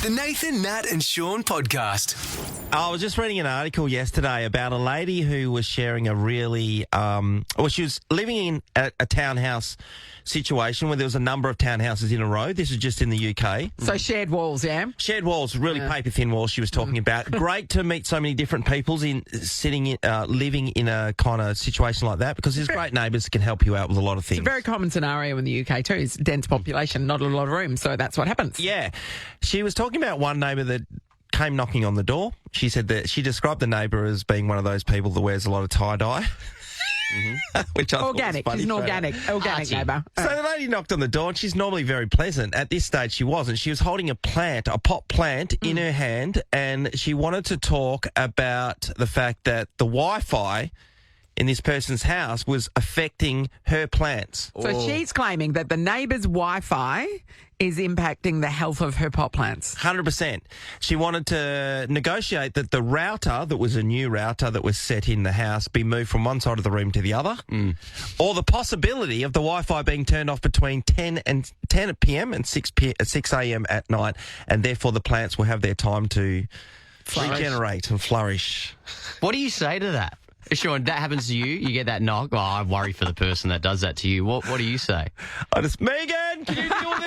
The Nathan, Nat and Shaun podcast. I was just reading an article yesterday about a lady who was sharing a really, she was living in a townhouse situation where there was a number of townhouses in a row. This is just in the UK. So shared walls, yeah? Shared walls, really paper-thin walls she was talking about. Great to meet so many different people living in a kind of situation like that, because there's great neighbours that can help you out with a lot of things. It's a very common scenario in the UK too. It's dense population, not a lot of room, so that's what happens. Yeah. She was talking about one neighbour that came knocking on the door. She said that she described the neighbour as being one of those people that wears a lot of tie-dye. Which I organic. thought was funny. She's an organic neighbour. So the lady knocked on the door, and she's normally very pleasant. At this stage, she wasn't. She was holding a pot plant in her hand, and she wanted to talk about the fact that the Wi-Fi in this person's house was affecting her plants. So she's claiming that the neighbour's Wi-Fi is impacting the health of her pot plants. 100%. She wanted to negotiate that the router, that was a new router that was set in the house, be moved from one side of the room to the other, or the possibility of the Wi-Fi being turned off between 10 p.m. and 6 a.m. at night, and therefore the plants will have their time to regenerate and flourish. What do you say to that? Shaun, that happens to you, you get that knock. Oh, I worry for the person that does that to you. What do you say? I just, Megan, can you deal with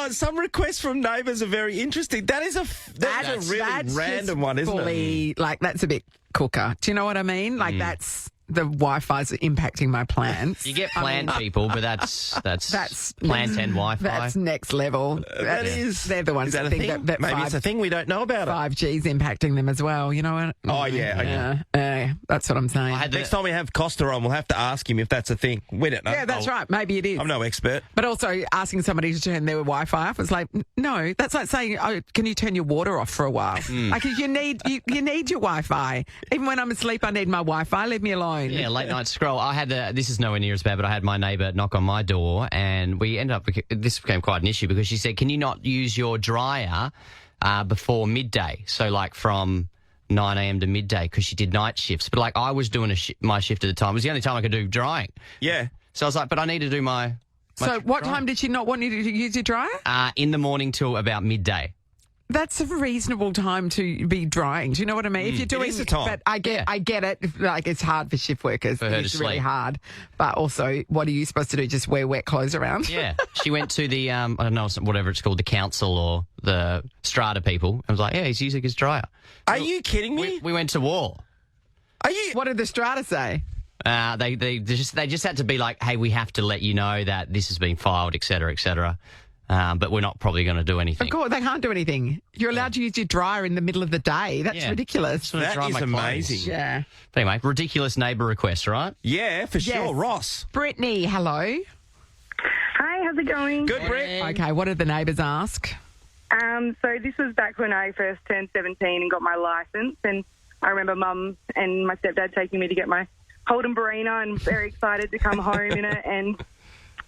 this? Some requests from neighbours are very interesting. That's a really random one, isn't it? Like, that's a bit cooker. Do you know what I mean? Like, that's... The Wi-Fi's impacting my plants. You get plant people, but that's plant and Wi-Fi. That's next level. They're the ones that think thing? that maybe it's a thing we don't know about. 5G's impacting them as well. You know what? Oh yeah, okay. That's what I'm saying. Next time we have Costa on, we'll have to ask him if that's a thing. We don't know. Yeah, that's right. Maybe it is. I'm no expert. But also asking somebody to turn their Wi-Fi off, it's like, no, that's like saying, oh, can you turn your water off for a while? Like, you need your Wi-Fi. Even when I'm asleep, I need my Wi-Fi. Leave me alone. Yeah, late night scroll. This is nowhere near as bad, but I had my neighbour knock on my door, and we ended up, this became quite an issue because she said, can you not use your dryer before midday? So like from 9 a.m. to midday, because she did night shifts. But like I was doing my shift at the time. It was the only time I could do drying. Yeah. So I was like, but I need to do my So what time did she not want you to use your dryer? In the morning till about midday. That's a reasonable time to be drying. Do you know what I mean? If you're doing, it is a time. But I get it. Like, it's hard for shift workers. For her to It's really sleep. hard. But also, what are you supposed to do? Just wear wet clothes around? Yeah. She went to the, I don't know, whatever it's called, the council or the strata people. I was like, yeah, he's using his dryer. Are you kidding me? We went to war. Are you? What did the strata say? They just had to be like, hey, we have to let you know that this has been filed, et cetera, et cetera. But we're not probably going to do anything. Of course, they can't do anything. You're allowed to use your dryer in the middle of the day. That's ridiculous. That That is amazing. Yeah. But anyway, ridiculous neighbour request, right? Yeah, for sure. Yes. Ross. Brittany, hello. Hi, how's it going? Good, Britt. Okay, what did the neighbours ask? So this was back when I first turned 17 and got my licence, and I remember Mum and my stepdad taking me to get my Holden Barina, and very excited to come home in it and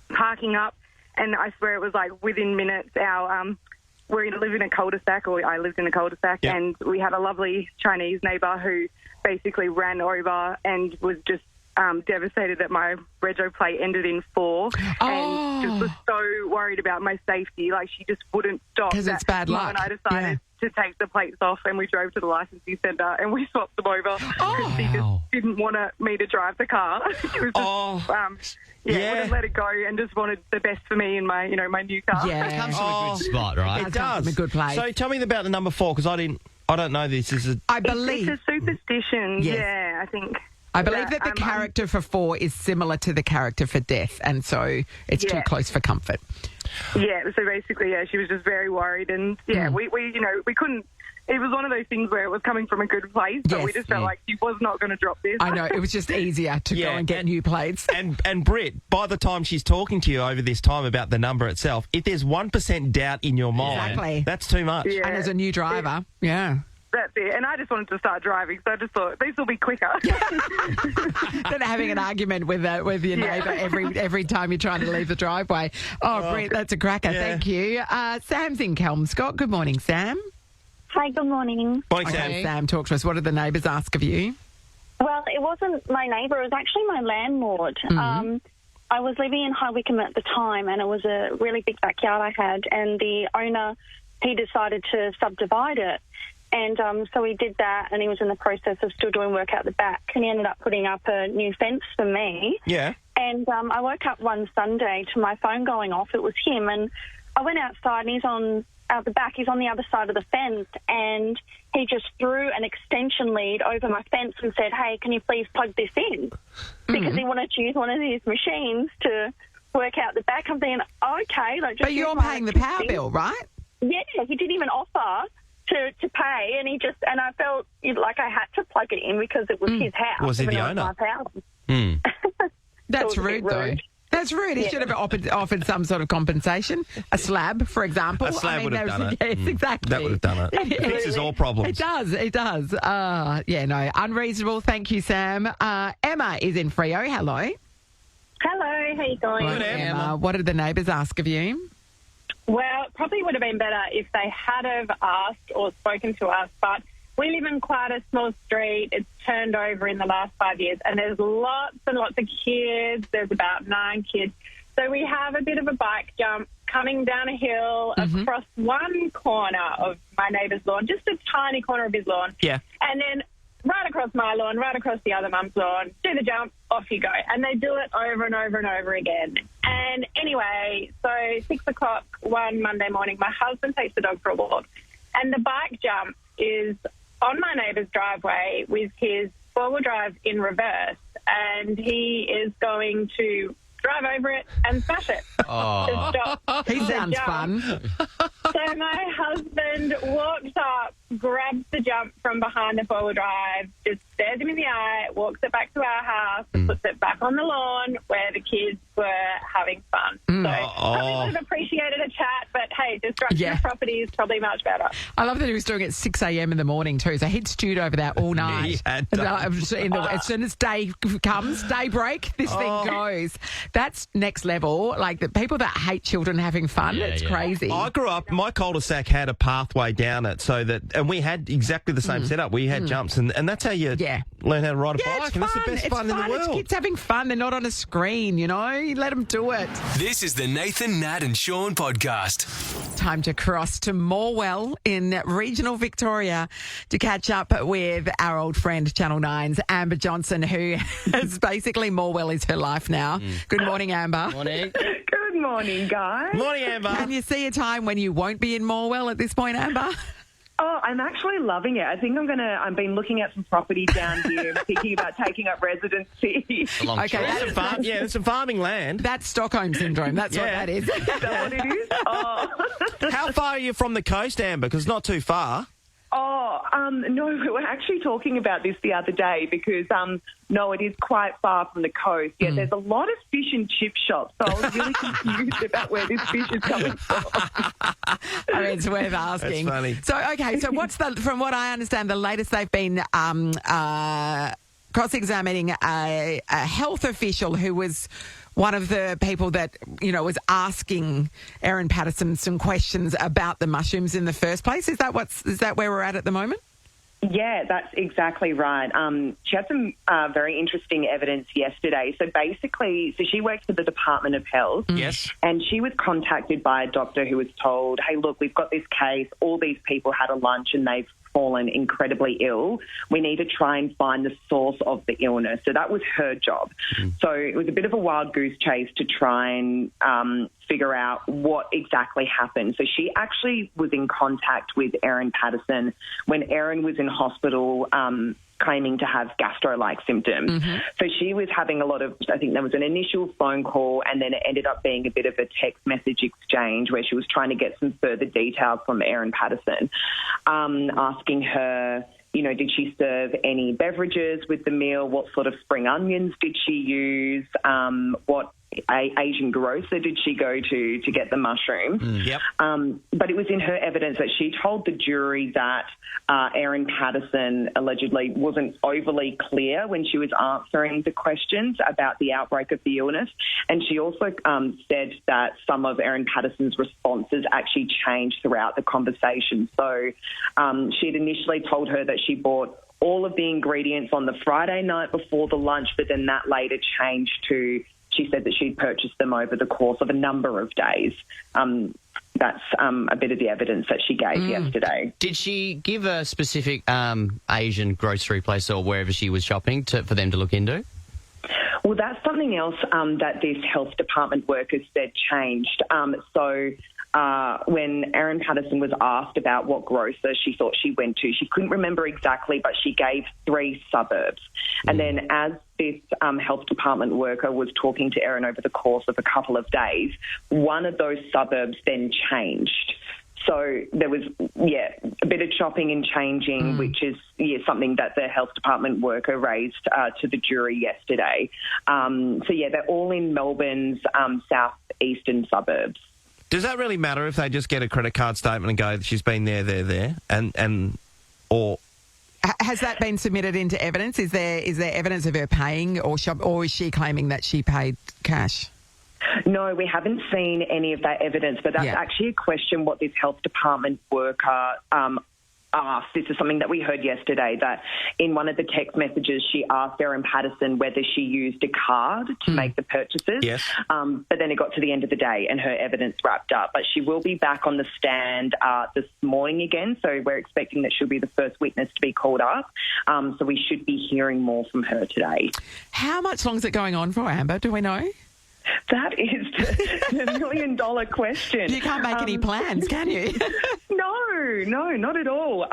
parking up. And I swear it was like within minutes, we live in a cul-de-sac, or I lived in a cul-de-sac, and we had a lovely Chinese neighbour who basically ran over and was just devastated that my rego plate ended in 4 and just was so worried about my safety. Like, she just wouldn't stop. Because it's bad luck. And I decided to take the plates off, and we drove to the licensing centre and we swapped them over because she just didn't want me to drive the car. She was just, wouldn't let it go and just wanted the best for me in my, my new car. Yeah. It comes from a good spot, right? It does. From a good place. So tell me about the number 4, because I don't know this. I believe It's a superstition. Yes. Yeah, I think. I believe that the character for 4 is similar to the character for death, and so it's too close for comfort. Yeah, so basically, she was just very worried, and we couldn't. It was one of those things where it was coming from a good place, but we just felt like she was not going to drop this. I know, it was just easier to go and get new plates. And Britt, by the time she's talking to you over this time about the number itself, if there's 1% doubt in your mind, that's too much. Yeah. And as a new driver, That's it. And I just wanted to start driving, so I just thought, these will be quicker. Than having an argument with your neighbour every time you're trying to leave the driveway. Oh, Britt, that's a cracker. Yeah. Thank you. Sam's in Kelmscott. Good morning, Sam. Hi, good morning. Morning, Okay, Sam. Sam, talk to us. What did the neighbours ask of you? Well, it wasn't my neighbour. It was actually my landlord. I was living in High Wycombe at the time, and it was a really big backyard I had, and the owner, he decided to subdivide it. And so he did that, and he was in the process of still doing work out the back, and he ended up putting up a new fence for me. Yeah. And I woke up one Sunday to my phone going off. It was him, and I went outside, and he's on out the back. He's on the other side of the fence, and he just threw an extension lead over my fence and said, "Hey, can you please plug this in?" Because he wanted to use one of these machines to work out the back. I'm thinking, okay. Like, just But you're paying the power bill, right? Yeah, he didn't even offer to pay, and I felt like I had to plug it in because it was his house. Was he the even though it owner? was my house. That's It was a rude, bit though. rude. That's rude. He should have offered some sort of compensation. A slab, for example. A slab would have done it. Yes, exactly. That would have done it. It fixes all problems. It does. It does. Yeah, no. Unreasonable. Thank you, Sam. Emma is in Freo. Hello. Hello, how you going? Good, Emma. What did the neighbours ask of you? Well, it probably would have been better if they had have asked or spoken to us, but we live in quite a small street. It's turned over in the last 5 years, and there's lots and lots of kids. There's about 9 kids. So we have a bit of a bike jump coming down a hill across one corner of my neighbour's lawn, just a tiny corner of his lawn. Yeah. And then right across my lawn, right across the other mum's lawn, do the jump, off you go. And they do it over and over and over again. And anyway, so 6 o'clock one Monday morning, my husband takes the dog for a walk, and the bike jump is on my neighbour's driveway with his four-wheel drive in reverse, and he is going to drive over it and smash it. Oh. To stop He the sounds jump. fun. So my husband walks up, grabs the jump from behind the four-wheel drive, just stares him in the eye, walks it back to our house, and puts it back on the lawn where the kids were having fun. So probably would have appreciated a chat, but hey, destruction Yeah. of property is probably much better. I love that he was doing it at 6 a.m. in the morning too. So he'd stewed over that all night. He had And, done. as soon as day comes, daybreak, this thing goes. That's next level. Like the people that hate children having fun, Yeah, it's yeah. crazy. I grew up, my cul-de-sac had a pathway down it and we had exactly the same setup. We had jumps and that's how you learn how to ride a Yeah, bike. it's And fun. that's the best It's fun in the It's world. kids having fun. They're not on a screen, you know. You let them do it. This is the Nathan, Nat and Shaun podcast. Time to cross to Morwell in regional Victoria to catch up with our old friend Channel 9's Amber Johnson, who is basically Morwell is her life now. Good morning, Amber. Morning. Good morning, guys. Morning, Amber. Can you see a time when you won't be in Morwell at this point, Amber? Oh, I'm actually loving it. I think I've been looking at some property down here, thinking about taking up residency. A long Okay, choice. that's- There's some farming land. That's Stockholm syndrome. That's what Yeah. that is. Is that what it is? Oh. How far are you from the coast, Amber? Because not too far. No, we were actually talking about this the other day because, no, it is quite far from the coast. Yeah, there's a lot of fish and chip shops, so I was really confused about where this fish is coming from. I mean, it's worth asking. That's funny. So, okay, so from what I understand, the latest they've been cross-examining a health official who was one of the people that, you know, was asking Erin Patterson some questions about the mushrooms in the first place. Is that where we're at the moment? Yeah, that's exactly right. She had some very interesting evidence yesterday. So basically, she works for the Department of Health. Yes. And she was contacted by a doctor who was told, hey, look, we've got this case. All these people had a lunch and they've fallen incredibly ill. We need to try and find the source of the illness. So that was her job. So it was a bit of a wild goose chase to try and figure out what exactly happened. So she actually was in contact with Erin Patterson when Erin was in hospital claiming to have gastro-like symptoms. So she was having I think there was an initial phone call and then it ended up being a bit of a text message exchange where she was trying to get some further details from Erin Patterson, asking her, you know, did she serve any beverages with the meal? What sort of spring onions did she use? What Asian grocer did she go to get the mushroom? Yep. But it was in her evidence that she told the jury that Erin Patterson allegedly wasn't overly clear when she was answering the questions about the outbreak of the illness. And she also said that some of Erin Patterson's responses actually changed throughout the conversation. So she had initially told her that she bought all of the ingredients on the Friday night before the lunch, but then that later changed to she said that she'd purchased them over the course of a number of days. That's a bit of the evidence that she gave yesterday. Did she give a specific Asian grocery place or wherever she was shopping for them to look into? Well, that's something else that this health department worker said changed. When Erin Patterson was asked about what grocer she thought she went to, she couldn't remember exactly, but she gave 3 suburbs. And then as this health department worker was talking to Erin over the course of a couple of days, one of those suburbs then changed. So there was, a bit of chopping and changing, which is something that the health department worker raised to the jury yesterday. They're all in Melbourne's southeastern suburbs. Does that really matter if they just get a credit card statement and go, she's been there, or... Has that been submitted into evidence? Is there evidence of her paying or is she claiming that she paid cash? No, we haven't seen any of that evidence, but that's actually a question what this health department worker asked. This is something that we heard yesterday, that in one of the text messages she asked Erin Patterson whether she used a card to make the purchases. Yes. But then it got to the end of the day and her evidence wrapped up. But she will be back on the stand this morning again, so we're expecting that she'll be the first witness to be called up. So we should be hearing more from her today. How much longer is it going on for, Amber? Do we know? That is the $1 million question. You can't make any plans, can you? No, not at all.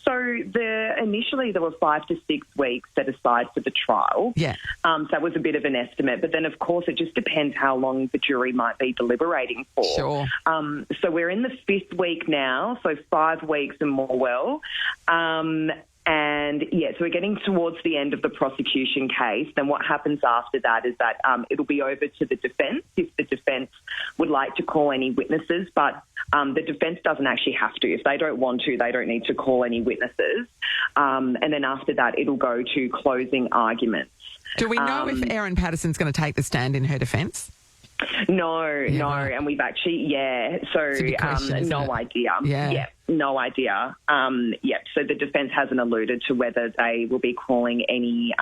Initially there were 5 to 6 weeks set aside for the trial. Yeah. So that was a bit of an estimate. But then, of course, it just depends how long the jury might be deliberating for. Sure. So we're in the 5th week now, so 5 weeks and more. So we're getting towards the end of the prosecution case. Then what happens after that is that it'll be over to the defence if the defence would like to call any witnesses. But the defence doesn't actually have to. If they don't want to, they don't need to call any witnesses. And then after that, it'll go to closing arguments. Do we know if Erin Patterson's going to take the stand in her defence? No, and we've actually, no idea. Yeah, no idea. So the defence hasn't alluded to whether they will be calling any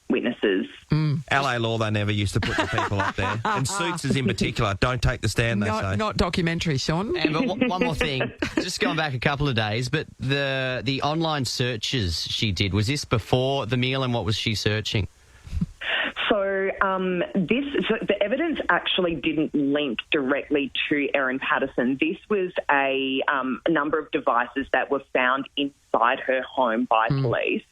witnesses. LA Law, they never used to put the people up there. And Suits is in particular, don't take the stand, they say. Not documentary, Sean. Amber, one more thing. Just going back a couple of days, but the online searches she did, was this before the meal and what was she searching? So the evidence actually didn't link directly to Erin Patterson. This was a number of devices that were found inside her home by police.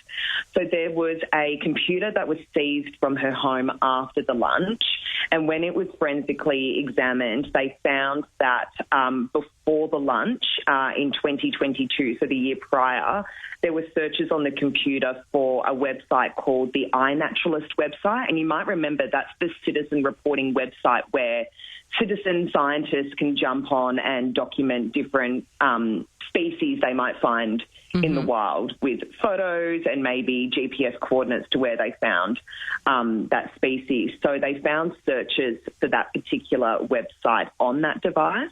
So there was a computer that was seized from her home after the lunch, and when it was forensically examined, they found that before the lunch in 2022, so the year prior, there were searches on the computer for a website called the iNaturalist website. And you might remember that's the citizen reporting website where citizen scientists can jump on and document different species they might find in the wild with photos and maybe GPS coordinates to where they found that species. So they found searches for that particular website on that device.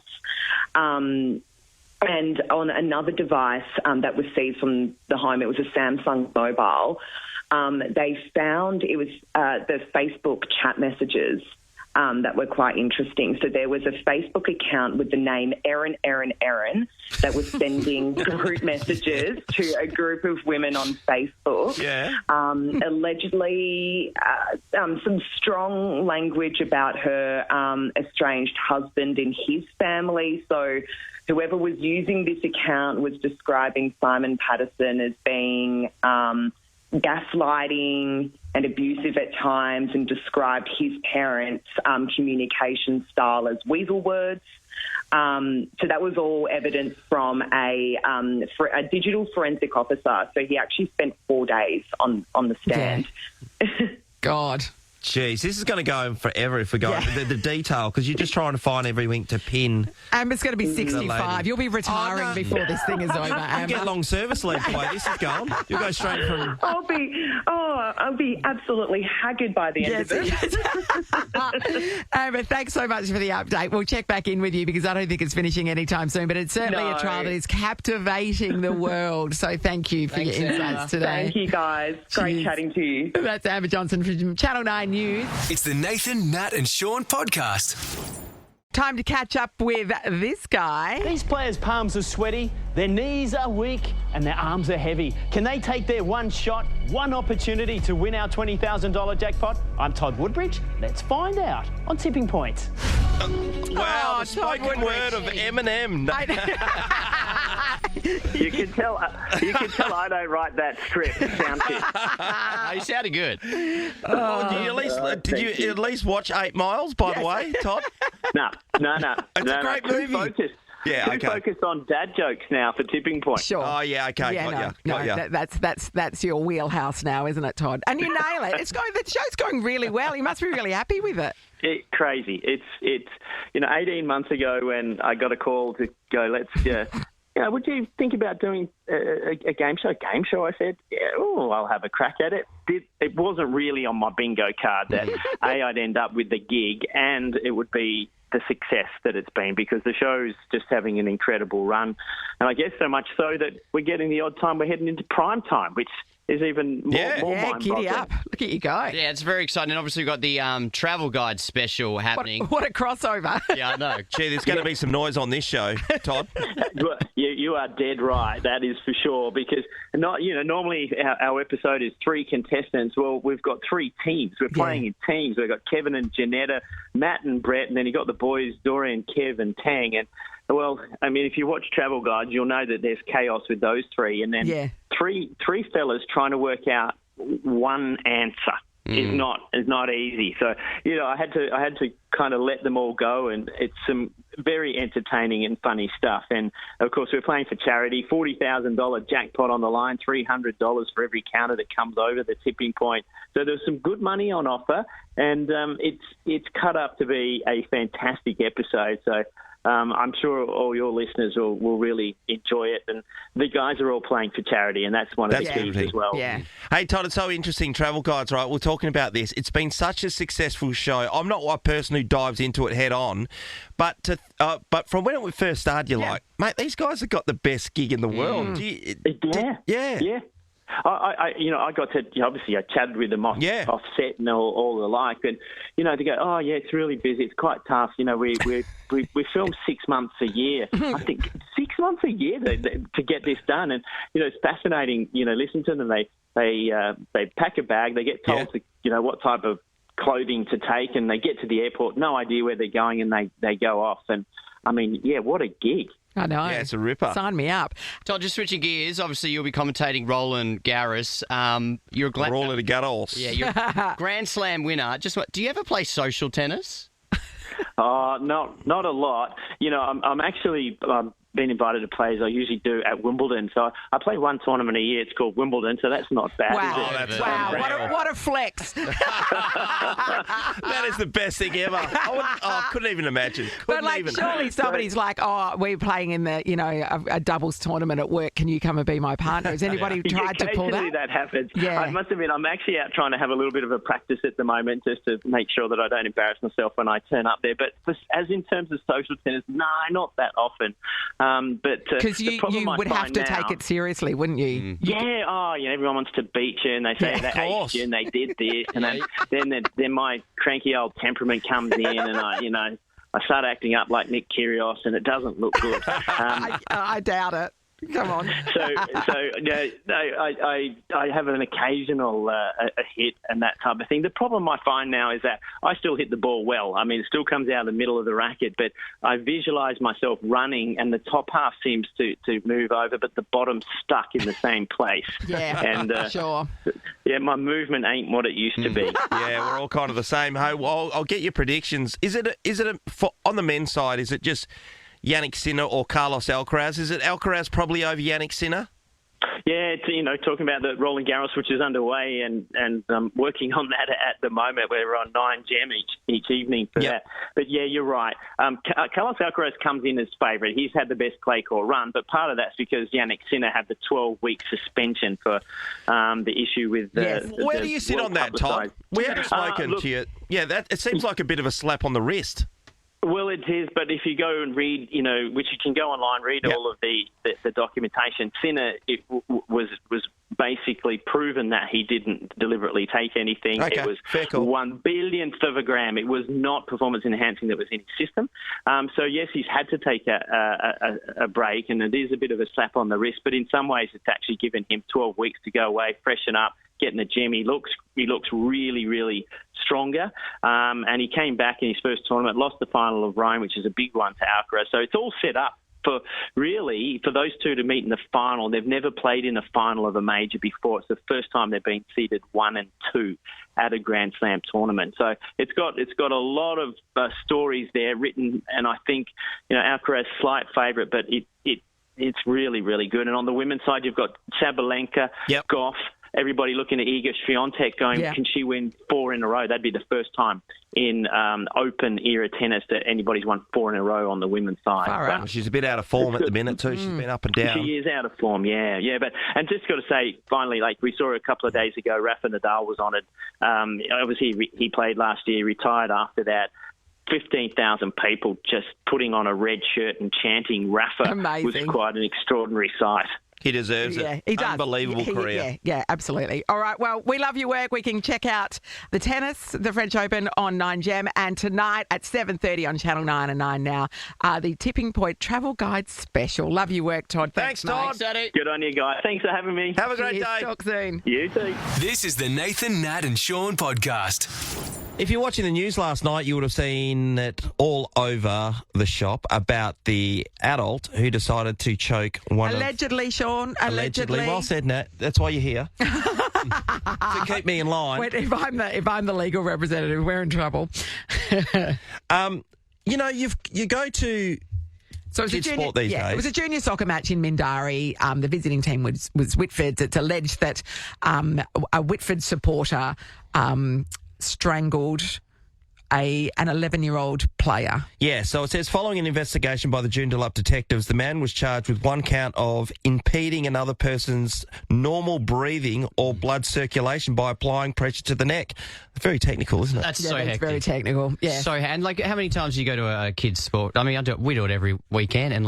And on another device that was seized from the home, it was a Samsung mobile, they found it was the Facebook chat messages that were quite interesting. So there was a Facebook account with the name Erin that was sending group messages to a group of women on Facebook. Yeah. Allegedly, some strong language about her estranged husband and his family. So whoever was using this account was describing Simon Patterson as being gaslighting and abusive at times, and described his parents' communication style as weasel words. So that was all evidence from a digital forensic officer. So he actually spent 4 days on the stand. Yeah. God. Jeez, this is going to go on forever if we go into the detail, because you're just trying to find everything to pin. Amber's going to be 65. You'll be retiring before this thing is over, Amber. You get long service leave the way this is going. You'll go straight from... I'll be absolutely haggard by the end of it. Amber, thanks so much for the update. We'll check back in with you because I don't think it's finishing anytime soon, but it's certainly a trial that is captivating the world. So thank you for your insights today. Thank you, guys. Great chatting to you. That's Amber Johnson from Channel 9 news. It's the Nathan, Nat and Shaun podcast. Time to catch up with this guy. These players' palms are sweaty, their knees are weak, and their arms are heavy. Can they take their one shot, one opportunity to win our $20,000 jackpot? I'm Todd Woodbridge. Let's find out on Tipping Point. Wow, the Todd spoken Woodbridge. word of Eminem. You can tell I don't write that script. Sound kit. You sounded good. Did you at least watch 8 Miles, by the way, Todd? No. It's a great movie. Focused. Yeah, okay. Focused on dad jokes now for Tipping Point. Sure. Oh, yeah, okay. Got ya. That's your wheelhouse now, isn't it, Todd? And you nail it. The show's going really well. You must be really happy with it. Crazy. It's 18 months ago when I got a call to go, would you think about doing a game show? Game show, I said. Yeah, I'll have a crack at it. It wasn't really on my bingo card that I'd end up with the gig and it would be the success that it's been, because the show's just having an incredible run. And I guess so much so that we're getting the odd time we're heading into prime time, which is even more mind-boggling. Giddy up. Look at you go. Yeah, it's very exciting. And obviously, we've got the travel guide special happening. What a crossover. Yeah, I know. Gee, there's going to be some noise on this show, Todd. You are dead right. That is for sure. Because normally our episode is 3 contestants. Well, we've got 3 teams. We're playing in teams. We've got Kevin and Janetta, Matt and Brett, and then you got the boys Dorian, Kev, and Tang. And well, I mean, if you watch Travel Guides, you'll know that there's chaos with those 3, and then three fellas trying to work out one answer. Is not easy. So I had to kind of let them all go, and it's some very entertaining and funny stuff. And of course, we're playing for charity. $40,000 jackpot on the line, $300 for every counter that comes over the tipping point. So there's some good money on offer, and it's cut up to be a fantastic episode. So. I'm sure all your listeners will really enjoy it. And the guys are all playing for charity, and that's one of the keys as well. Yeah. Hey, Todd, it's so interesting. Travel Guides, right? We're talking about this. It's been such a successful show. I'm not a person who dives into it head on, but from when it first started, you're like, mate, these guys have got the best gig in the world. Yeah. I got to, obviously I chatted with them off set and all the like, and they go, oh yeah, it's really busy, it's quite tough. We film 6 months a year. I think 6 months a year to get this done, and it's fascinating. Listen to them. They pack a bag, they get told to what type of clothing to take, and they get to the airport, no idea where they're going, and they go off. And I mean, what a gig. I know. Yeah, it's a ripper. Sign me up. Todd, just switching gears, obviously you'll be commentating Roland Garros. You're a Roland Garros. Yeah, you're a Grand Slam winner. Do you ever play social tennis? Not a lot. I'm actually been invited to play, as I usually do, at Wimbledon. So I play one tournament a year. It's called Wimbledon, so that's not bad. Wow, is it? What a flex. That is the best thing ever. I couldn't even imagine. Surely somebody's like, we're playing in the, a doubles tournament at work. Can you come and be my partner? Has anybody tried to pull that? Occasionally that happens. Yeah. I must admit, I'm actually out trying to have a little bit of a practice at the moment, just to make sure that I don't embarrass myself when I turn up there. But as in terms of social tennis, not that often. Because you would have to take it seriously, wouldn't you? Yeah. Everyone wants to beat you, and they say they hate you, and they did this, and then my cranky old temperament comes in, and I start acting up like Nick Kyrgios, and it doesn't look good. I doubt it. Come on. I have an occasional a hit and that type of thing. The problem I find now is that I still hit the ball well. I mean, it still comes out of the middle of the racket, but I visualise myself running, and the top half seems to move over, but the bottom's stuck in the same place. Yeah, and sure. Yeah, my movement ain't what it used to be. Yeah, we're all kind of the same. Hey, well, I'll get your predictions. Is it on the men's side? Is it just Yannick Sinner or Carlos Alcaraz? Is it Alcaraz probably over Yannick Sinner? Yeah, talking about the Roland Garros, which is underway, and working on that at the moment. We're on 9 Gem each evening for that. But yeah, you're right. Carlos Alcaraz comes in as favourite. He's had the best clay court run, but part of that's because Yannick Sinner had the 12-week suspension for the issue with the Where do you sit on that, Todd? We haven't spoken to you. Yeah, it seems like a bit of a slap on the wrist. Well, it is, but if you go and read, which you can go online, read all of the documentation. Sinner was basically proven that he didn't deliberately take anything. Okay, it was fair call. 1/1000th of a gram. It was not performance enhancing that was in his system. So yes, he's had to take a break, and it is a bit of a slap on the wrist. But in some ways, it's actually given him 12 weeks to go away, freshen up, get in the gym. He looks really, really stronger. And he came back in his first tournament, lost the final of Rome, which is a big one to Alcaraz. So it's all set up for those two to meet in the final. They've never played in a final of a major before. It's the first time they've been seeded 1 and 2 at a Grand Slam tournament. So it's got a lot of stories there written, and I think Alcaraz slight favourite, but it's really, really good. And on the women's side, you've got Sabalenka, Goff. Everybody looking at Iga Swiatek going, can she win 4 in a row? That'd be the first time in Open-era tennis that anybody's won 4 in a row on the women's side. Well, she's a bit out of form at the minute too. She's been up and down. She is out of form, yeah. And just got to say, finally, like we saw a couple of days ago, Rafa Nadal was on it. Obviously, he played last year, retired after that. 15,000 people just putting on a red shirt and chanting Rafa was quite an extraordinary sight. He deserves it. He does. Unbelievable career. Yeah, absolutely. All right, well, we love your work. We can check out the tennis, the French Open on 9Gem, and tonight at 7:30 on Channel 9 and 9 Now, the Tipping Point Travel Guide Special. Love your work, Todd. Thanks Todd. Good on you, guys. Thanks for having me. Have a great day. Talk soon. You too. This is the Nathan, Nat and Shaun podcast. If you're watching the news last night, you would have seen it all over the shop about the adult who decided to choke one Allegedly, Shaun. Allegedly. Well said, Nat. That's why you're here. To keep me in line. Wait, if I'm the legal representative, we're in trouble. You go to So it was sport these days. It was a junior soccer match in Mindarie. The visiting team was Whitford's. It's alleged that a Whitford supporter strangled an 11-year-old player. Yeah, so it says, following an investigation by the Joondalup detectives, the man was charged with one count of impeding another person's normal breathing or blood circulation by applying pressure to the neck. Very technical, isn't it? That's so hectic. Very technical, yeah. So, and how many times do you go to a kid's sport? I mean, we do it every weekend, and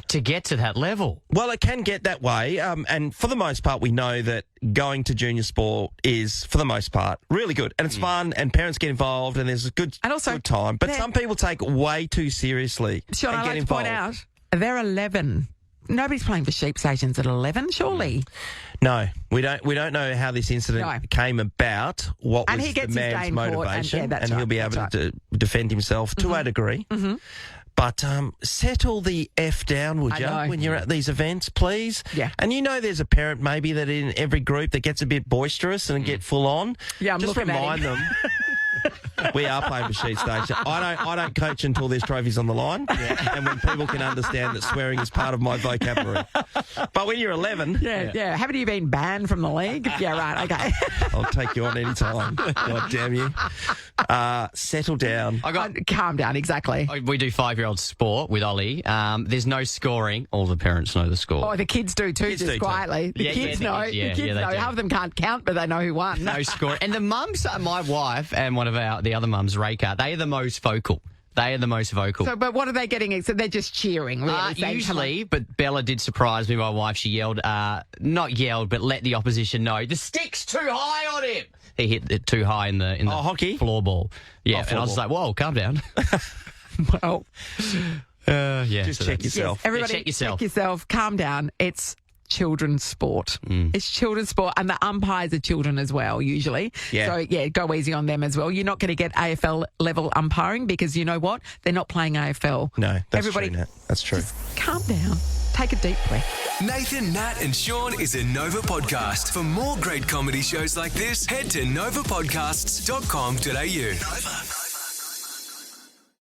to get to that level. Well, it can get that way, and for the most part, we know that going to junior sport is, for the most part, really good, and it's fun, and parents get involved, and there's a good time. But some people take it way too seriously. Sean, and I'd get like involved. to point out, they're 11. Nobody's playing for sheep stations at 11, surely. No, we don't know how this incident came about. What and was he gets the man's his day in court, motivation? and he'll be able to defend himself to a degree. Mm-hmm. But settle the F down, would you, when you're at these events, please? Yeah. And there's a parent maybe that in every group that gets a bit boisterous and get full on. Yeah, I'm just looking remind at him. them. We are playing for sheep station. I don't coach until there's trophies on the line, and when people can understand that swearing is part of my vocabulary. But when you're 11, yeah. Haven't you been banned from the league? Yeah, right. Okay. I'll take you on any time. God damn you. Settle down. Calm down. Exactly. We do 5-year-old sport with Ollie. There's no scoring. All the parents know the score. Oh, the kids do too, just quietly. The kids know. The kids know. Half of them can't count, but they know who won. No scoring. And the mums, my wife and one of the other mums, Reka, they are the most vocal. So, but what are they getting? So they're just cheering, really. Usually, but Bella did surprise me, my wife. She yelled, not yelled, but let the opposition know, the stick's too high on him. He hit it too high in the hockey floorball. Yeah, and I was like, whoa, calm down. Well, just check yourself. Yes, everybody, check yourself. Calm down. It's children's sport. It's children's sport, and the umpires are children as well, usually. Yeah. So, go easy on them as well. You're not going to get AFL level umpiring because you know what? They're not playing AFL. No, that's true, Nat. That's true. Just calm down. Take a deep breath. Nathan, Nat and Shaun is a Nova podcast. For more great comedy shows like this, head to novapodcasts.com.au. Nova.